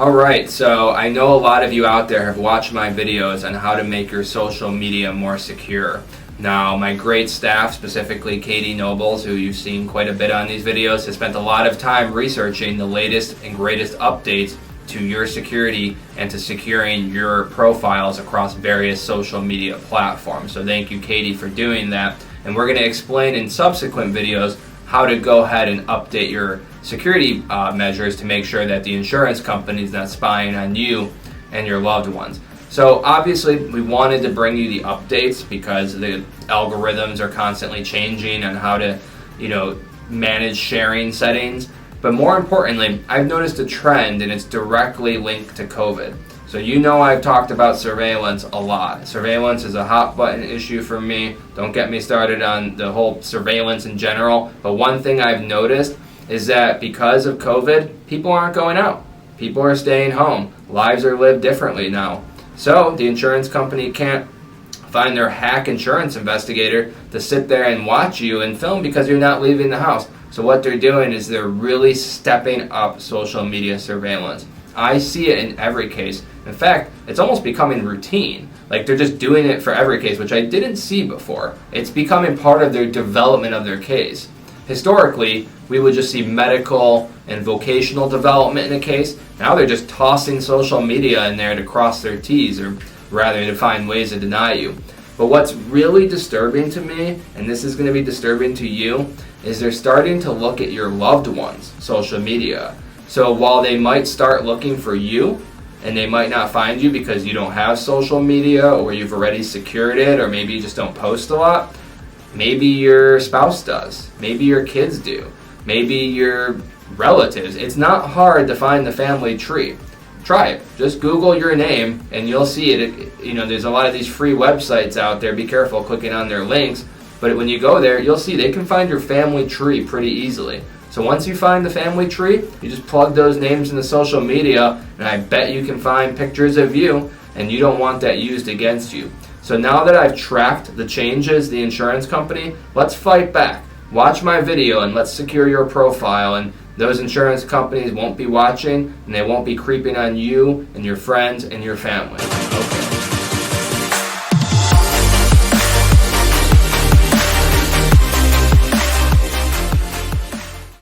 Alright, so I know a lot of you out there have watched my videos on how to make your social media more secure. Now, my great staff, specifically Katie Nobles, who you've seen quite a bit on these videos, has spent a lot of time researching the latest and greatest updates to your security and to securing your profiles across various social media platforms. So thank you, Katie, for doing that. And we're going to explain in subsequent videos how to go ahead and update your security measures to make sure that the insurance company is not spying on you and your loved ones. So obviously we wanted to bring you the updates because the algorithms are constantly changing on how to, manage sharing settings. But more importantly, I've noticed a trend, and it's directly linked to COVID. So I've talked about surveillance a lot. Surveillance is a hot button issue for me. Don't get me started on the whole surveillance in general. But one thing I've noticed is that because of COVID, people aren't going out. People are staying home. Lives are lived differently now. So the insurance company can't find their hack insurance investigator to sit there and watch you and film because you're not leaving the house. So what they're doing is they're really stepping up social media surveillance. I see it in every case. In fact, it's almost becoming routine. Like they're just doing it for every case, which I didn't see before. It's becoming part of their development of their case. Historically, we would just see medical and vocational development in a case. Now they're just tossing social media in there to cross their T's, or rather to find ways to deny you. But what's really disturbing to me, and this is going to be disturbing to you, is they're starting to look at your loved ones' social media. So while they might start looking for you, and they might not find you because you don't have social media, or you've already secured it, or maybe you just don't post a lot, maybe your spouse does, maybe your kids do, maybe your relatives. It's not hard to find the family tree. Try it. Just Google your name and you'll see it. There's a lot of these free websites out there. Be careful clicking on their links. But when you go there, you'll see they can find your family tree pretty easily. So once you find the family tree, you just plug those names into social media, and I bet you can find pictures of you, and you don't want that used against you. So now that I've tracked the changes, the insurance company, let's fight back. Watch my video and let's secure your profile, and those insurance companies won't be watching, and they won't be creeping on you and your friends and your family.